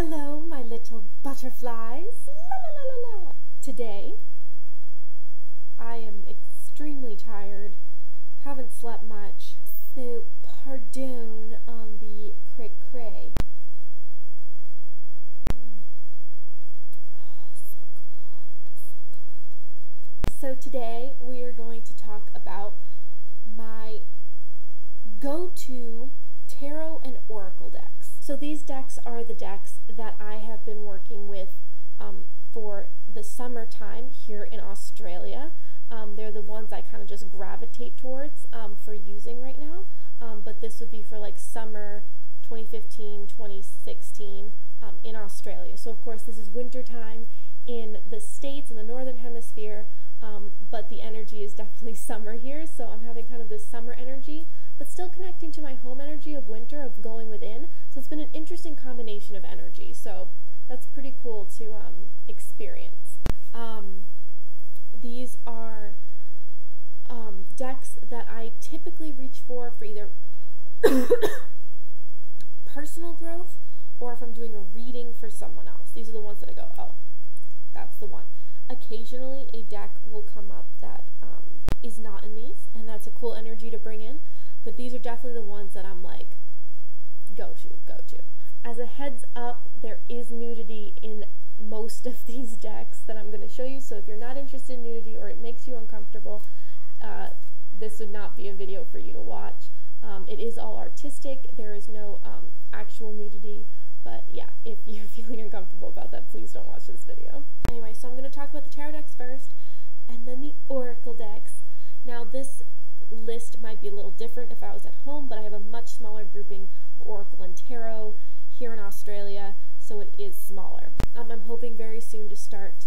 Hello, my little butterflies. La la la la la. Today, I am extremely tired, haven't slept much, so pardon on the cray-cray. So today we are going to talk about my go-to tarot and oracle decks. So these decks are the decks that I have been working with for the summertime here in Australia. They're the ones I kind of just gravitate towards for using right now, but this would be for like summer 2015, 2016 in Australia. So of course this is winter time in the States, in the Northern Hemisphere, but the energy is definitely summer here, so I'm having kind of this summer energy, but still connecting to my home energy of winter, of going within. So it's been an interesting combination of energy, so that's pretty cool to experience. These are decks that I typically reach for either personal growth or if I'm doing a reading for someone else. These are the ones that I go, oh, that's the one. Occasionally a deck will come up that is not in these, and that's a cool energy to bring in, but these are definitely the ones that I'm like, go to. As a heads up, there is nudity in most of these decks that I'm going to show you, so if you're not interested in nudity or it makes you uncomfortable, this would not be a video for you to watch. It is all artistic, there is no actual nudity, but yeah, if you're feeling uncomfortable about that, please don't watch this video. Anyway, so I'm going to talk about the tarot decks first, and then the oracle decks. Now this list might be a little different if I was at home, but I have a much smaller grouping of oracle and tarot here in Australia, so it is smaller. I'm hoping very soon to start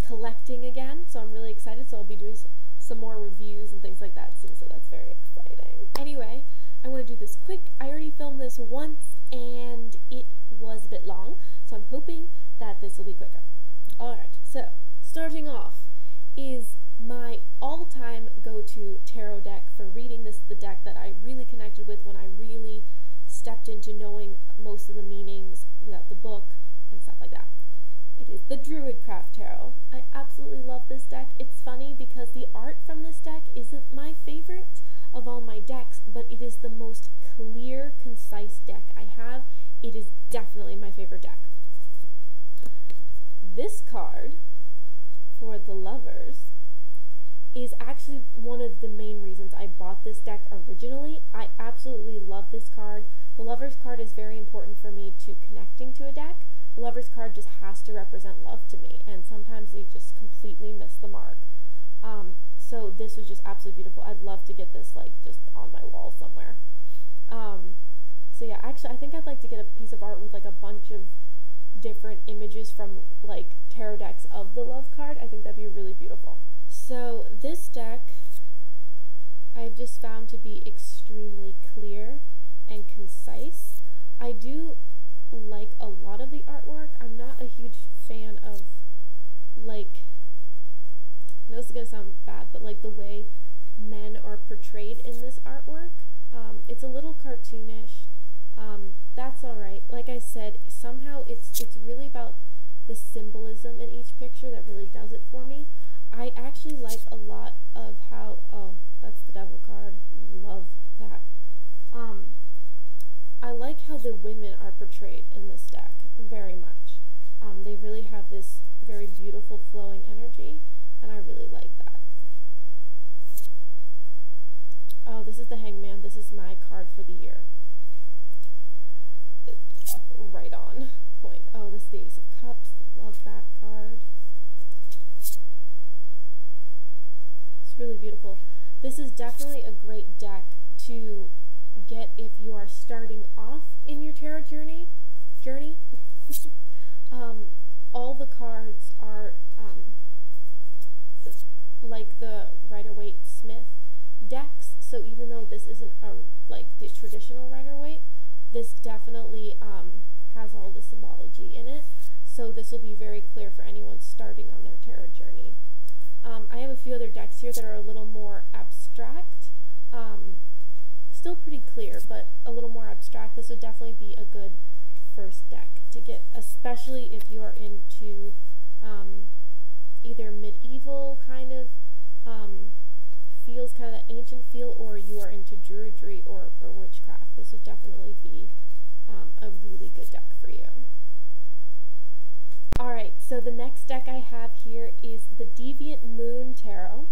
collecting again, so I'm really excited, so I'll be doing some more reviews and things like that soon, so that's very exciting. Anyway, I want to do this quick. I already filmed this once and it was a bit long, so I'm hoping that this will be quicker. Alright, so starting off is my all-time go-to tarot deck for reading. This is the deck that I really connected with when I really stepped into knowing most of the meanings without the book and stuff like that. It is the Druidcraft Tarot. I absolutely love this deck. It's funny because the art from this deck isn't my favorite of all my decks, but it is the most clear, concise deck I have. It is definitely my favorite deck. This card, for the Lovers, is actually one of the main reasons I bought this deck originally. I absolutely love this card. The Lovers card is very important for me to connecting to a deck. The Lovers card just has to represent love to me, and sometimes they just completely miss the mark. So this was just absolutely beautiful. I'd love to get this like just on my wall somewhere. So yeah, actually I think I'd like to get a piece of art with like a bunch of different images from like tarot decks of the love card. I think that'd be really beautiful. So this deck I've just found to be extremely clear and concise. I do like a lot of the artwork. I'm not a huge fan of like, I know this is gonna sound bad, but like the way men are portrayed in this artwork. It's a little cartoonish. That's alright. Like I said, somehow it's really about the symbolism in each picture that really does it for me. I actually like a lot of how, oh, that's the Devil card. Love that. I like how the women are portrayed in this deck very much. They really have this very beautiful flowing energy, and I really like that. Oh, this is the Hangman. This is my card for the year. Right on point. Oh, this is the Ace of Cups. Love that card. It's really beautiful. This is definitely a great deck to get if you are starting off in your tarot journey. All the cards are like the Rider-Waite-Smith decks, so even though this isn't like the traditional Rider-Waite, this definitely has all the symbology in it, so this will be very clear for anyone starting on their tarot journey. I have a few other decks here that are a little more abstract, still pretty clear, but a little more abstract. This would definitely be a good first deck to get, especially if you are into either medieval kind of feels, kind of that ancient feel, or you are into druidry or witchcraft. This would definitely be a really good deck for you. Alright, so the next deck I have here is the Deviant Moon Tarot.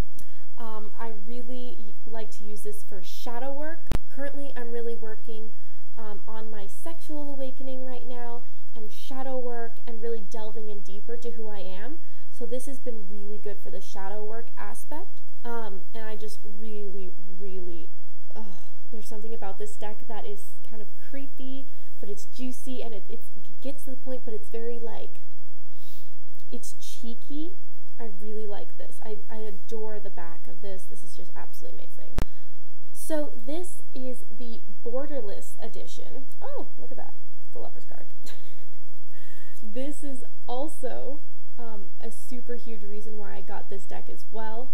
I really like to use this for shadow work. Currently, I'm really working on my sexual awakening right now, and shadow work, and really delving in deeper to who I am. So this has been really good for the shadow work aspect. And I just really, there's something about this deck that is kind of creepy, but it's juicy, and it gets to the point, but it's very, like, it's cheeky. I really like this. I adore the back of this. This is just absolutely amazing. So this is the Borderless edition. Oh, look at that. The Lover's card. This is also a super huge reason why I got this deck as well.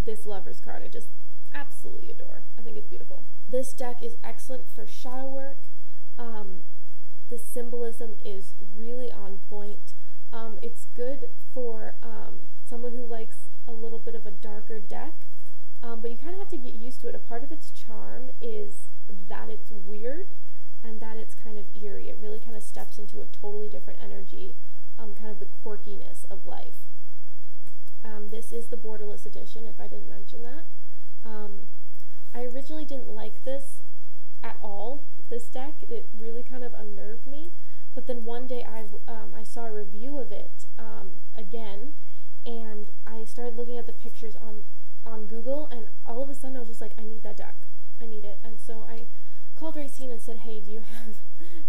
This Lover's card I just absolutely adore. I think it's beautiful. This deck is excellent for shadow work. The symbolism is really on point. It's good for someone who likes a little bit of a darker deck, but you kind of have to get used to it. A part of its charm is that it's weird and that it's kind of eerie. It really kind of steps into a totally different energy, kind of the quirkiness of life. This is the Borderless edition, if I didn't mention that. I originally didn't like this at all, this deck. It really kind of unnerved me. But then one day I saw a review of it again, and I started looking at the pictures on Google, and all of a sudden I was just like, I need that deck. I need it. And so I called Racine and said, hey, do you have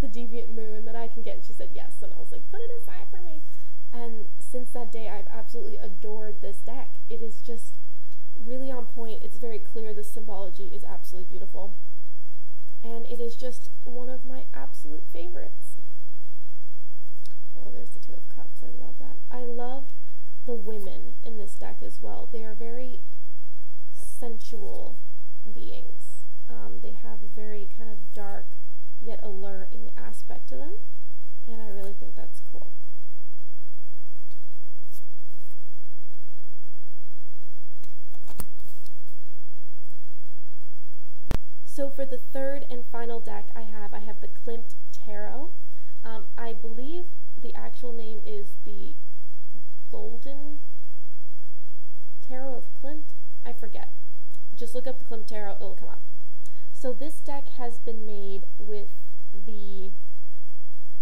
the Deviant Moon that I can get? And she said yes, and I was like, put it aside for me. And since that day, I've absolutely adored this deck. It is just really on point. It's very clear. The symbology is absolutely beautiful. And it is just one of my absolute favorites. Oh, there's the Two of Cups. I love that. I love the women in this deck as well. They are very sensual beings. They have a very kind of dark yet alluring aspect to them, and I really think that's cool. So for the third and final deck I have the Klimt Tarot. I believe the actual name is the Golden Tarot of Klimt. I forget. Just look up the Klimt Tarot, it'll come up. So this deck has been made with the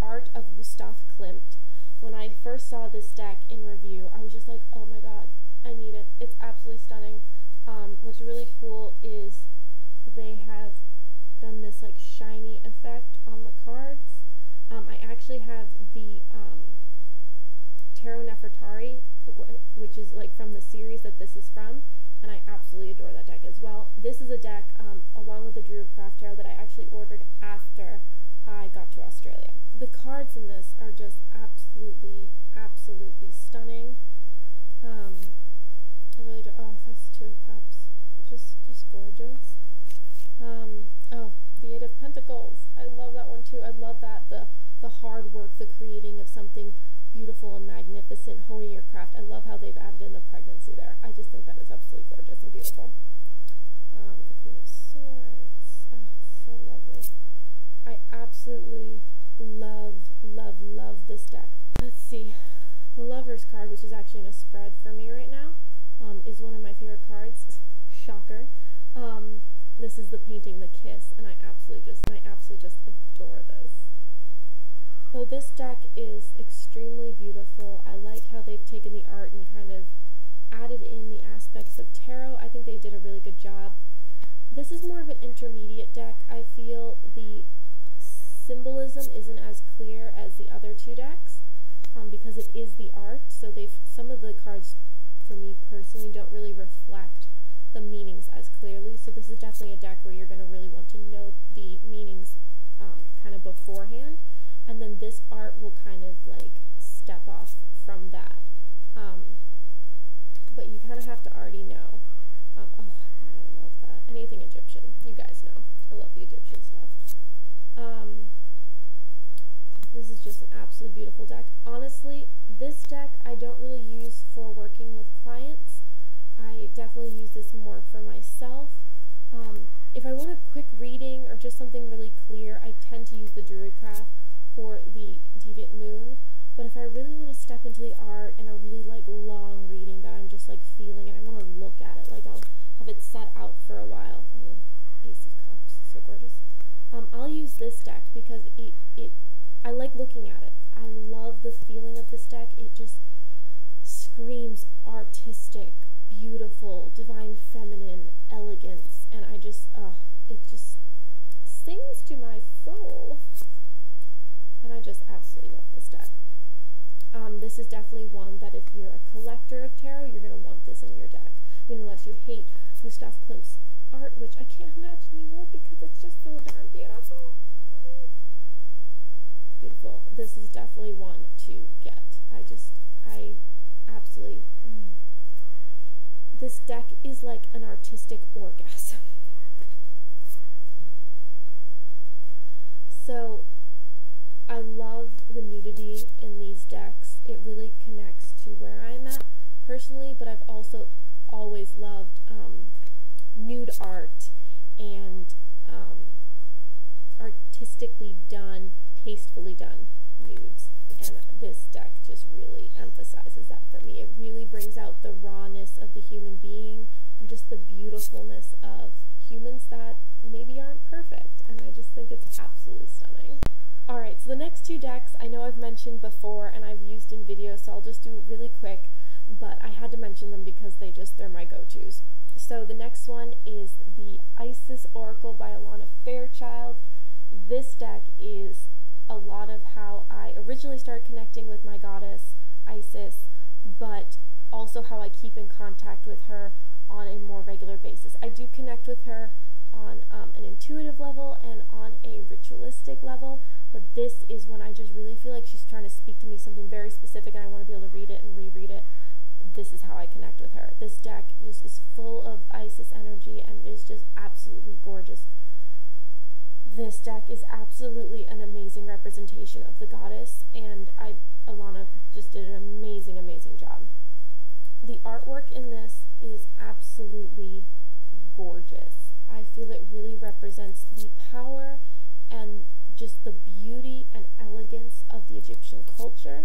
art of Gustav Klimt. When I first saw this deck in review, I was just like, oh my god, I need it. It's absolutely stunning. What's really cool is they have done this like shiny effect on the cards. I actually have the Tarot Nefertari, which is like from the series that this is from, and I absolutely adore that deck as well. This is a deck, along with the Druidcraft Tarot, that I actually ordered after I got to Australia. The cards in this are just absolutely stunning. I really do. Oh, that's the Two of Cups. Just gorgeous. Oh, the Eight of Pentacles. I love that one too. I love that, the hard work, the creating of something beautiful and magnificent, honing your craft. I love how they've added in the pregnancy there. I just think that is absolutely gorgeous and beautiful. The Queen of Swords. Oh, so lovely. I absolutely love this deck. Let's see. The Lover's card, which is actually in a spread for me right now, is one of my favorite cards. Shocker. This is the painting, The Kiss, and I absolutely just adore this. So this deck is extremely beautiful. I like how they've taken the art and kind of added in the aspects of tarot. I think they did a really good job. This is more of an intermediate deck. I feel the symbolism isn't as clear as the other two decks, because it is the art. So some of the cards, for me personally, don't really reflect the meanings as clearly. So this is definitely a deck where you're going to really want to know the meanings kind of beforehand, and then this art will kind of like step off from that. But you kind of have to already know. Oh god, I love that. Anything Egyptian, you guys know. I love the Egyptian stuff. This is just an absolutely beautiful deck. Honestly, this deck I don't really use for working with clients. I definitely use this more for myself. If I want a quick reading or just something really clear, I tend to use the Druidcraft or the Deviant Moon. But if I really want to step into the art and a really like long reading that I'm just like feeling and I want to look at it, like I'll have it set out for a while. Oh, Ace of Cups, so gorgeous. I'll use this deck because I like looking at it. I love the feeling of this deck. It just screams artistic, beautiful, divine feminine, elegance, and I just, it just sings to my soul. And I just absolutely love this deck. This is definitely one that if you're a collector of tarot, you're going to want this in your deck. I mean, unless you hate Gustav Klimt's art, which I can't imagine you would because it's just so darn beautiful. Beautiful. This is definitely one to get. I absolutely, this deck is like an artistic orgasm. So, I love the nudity in these decks. It really connects to where I'm at personally, but I've also always loved nude art and artistically done, tastefully done nudes. And this deck just really emphasizes that for me. It really brings out the rawness of the human being and just the beautifulness of humans that maybe aren't perfect. And I just think it's absolutely stunning. Alright, so the next two decks I know I've mentioned before and I've used in videos, so I'll just do really quick, but I had to mention them because they're my go-tos. So the next one is the Isis Oracle by Alana Fairchild. This deck is a lot of how I originally started connecting with my goddess, Isis, but also how I keep in contact with her on a more regular basis. I do connect with her on an intuitive level and on a ritualistic level, but this is when I just really feel like she's trying to speak to me something very specific and I want to be able to read it and reread it. This is how I connect with her. This deck just is full of Isis energy and is just absolutely gorgeous. This deck is absolutely an amazing representation of the goddess, and Alana just did an amazing, amazing job. The artwork in this is absolutely gorgeous. I feel it really represents the power and just the beauty and elegance of the Egyptian culture,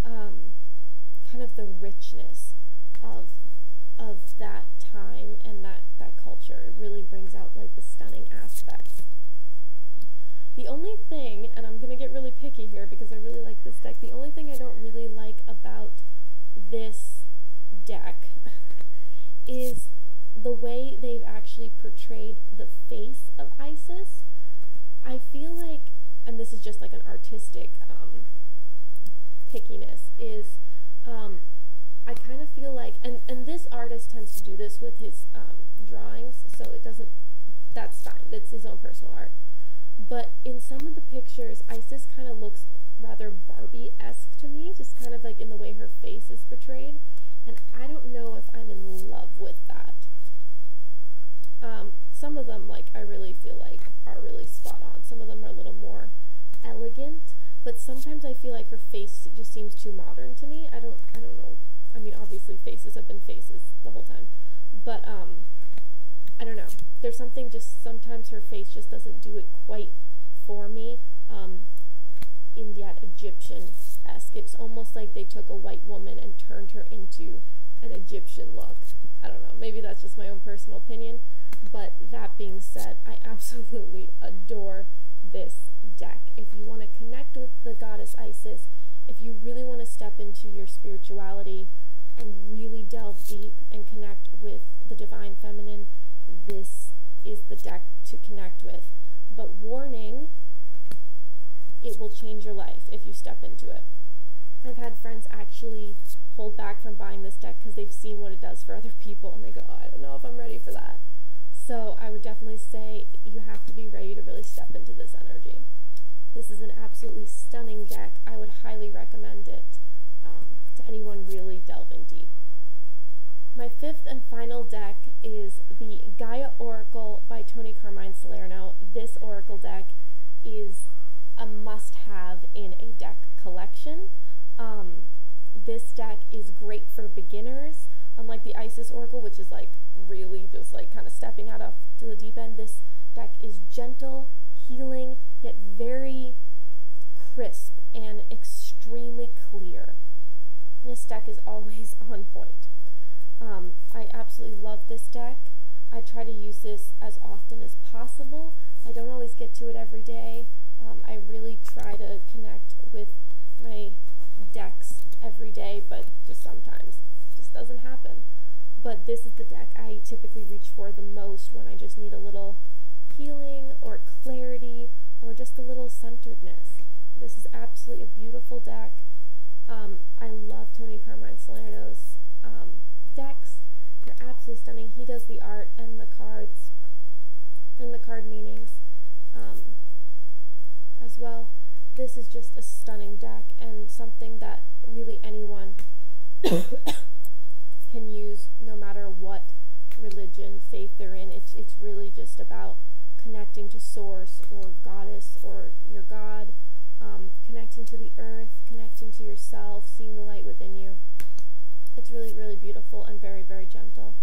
kind of the richness of that time and that culture. It really brings out like the stunning aspects. The only thing, and I'm going to get really picky here because I really like this deck, the only thing I don't really like about this deck is the way they've actually portrayed the face of Isis. I feel like, and this is just like an artistic pickiness, is I kind of feel like, and this artist tends to do this with his drawings, so it doesn't, that's fine, that's his own personal art. But in some of the pictures, Isis kind of looks rather Barbie-esque to me, just kind of like in the way her face is portrayed, and I don't know if I'm in love with that. Some of them, like, I really feel like are really spot on. Some of them are a little more elegant, but sometimes I feel like her face just seems too modern to me. I don't know. I mean, obviously faces have been faces the whole time, but I don't know. There's something just, sometimes her face just doesn't do it quite for me, in that Egyptian-esque. It's almost like they took a white woman and turned her into an Egyptian look. I don't know, maybe that's just my own personal opinion, but that being said, I absolutely adore this deck. If you want to connect with the goddess Isis, if you really want to step into your spirituality and really delve deep and connect with the divine feminine, this is the deck to connect with. But warning, it will change your life if you step into it. I've had friends actually hold back from buying this deck because they've seen what it does for other people and they go, oh, I don't know if I'm ready for that. So I would definitely say you have to be ready to really step into this energy. This is an absolutely stunning deck. I would highly recommend it to anyone really delving deep. My fifth and final deck is the Gaia Oracle by Tony Carmine Salerno. This Oracle deck is a must-have in a deck collection. This deck is great for beginners. Unlike the Isis Oracle, which is like really just like kind of stepping out of to the deep end, this deck is gentle, healing, yet very crisp and extremely clear. This deck is always on point. I absolutely love this deck. I try to use this as often as possible. I don't always get to it every day. I really try to connect with my decks every day, but just sometimes it just doesn't happen. But this is the deck I typically reach for the most when I just need a little healing or clarity or just a little centeredness. This is absolutely a beautiful deck. I love Tony Carmine Salerno's decks. They're absolutely stunning. He does the art and the cards and the card meanings as well. This is just a stunning deck and something that really anyone can use no matter what religion, faith they're in. It's really just about connecting to source or goddess or your God, connecting to the earth, connecting to yourself, seeing the light within you. It's really, really beautiful and very, very gentle,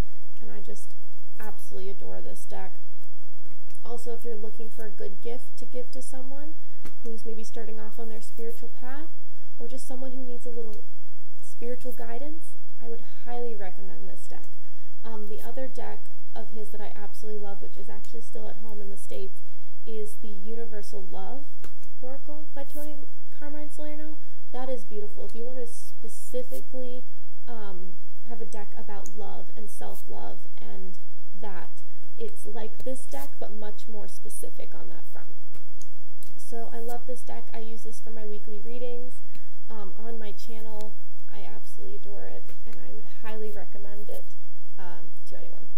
and I just absolutely adore this deck. Also, if you're looking for a good gift to give to someone who's maybe starting off on their spiritual path, or just someone who needs a little spiritual guidance, I would highly recommend this deck. The other deck of his that I absolutely love, which is actually still at home in the States, is the Universal Love Oracle by Tony Carmine Salerno. That is beautiful. If you want to specifically have a deck about love and self-love and that, it's like this deck but much more specific on that front. So I love this deck. I use this for my weekly readings on my channel. I absolutely adore it, and I would highly recommend it to anyone.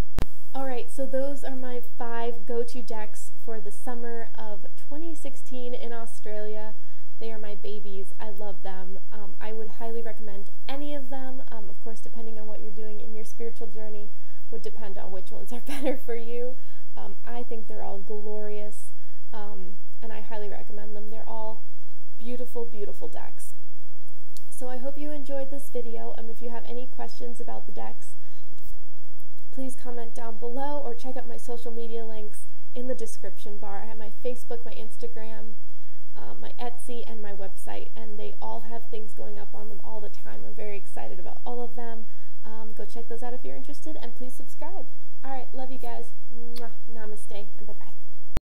Alright, so those are my 5 go-to decks for the summer of 2016 in Australia. They are my babies. I love them. I would highly recommend any of them. Of course, depending on what you're doing in your spiritual journey, would depend on which ones are better for you. I think they're all glorious, and I highly recommend them. They're all beautiful, beautiful decks. So I hope you enjoyed this video. If you have any questions about the decks, please comment down below or check out my social media links in the description bar. I have my Facebook, my Instagram, my Etsy, and my website, and they all have things going up on them all the time. I'm very excited about all of them. Go check those out if you're interested, and please subscribe. Alright, love you guys. Mwah, namaste, and bye-bye.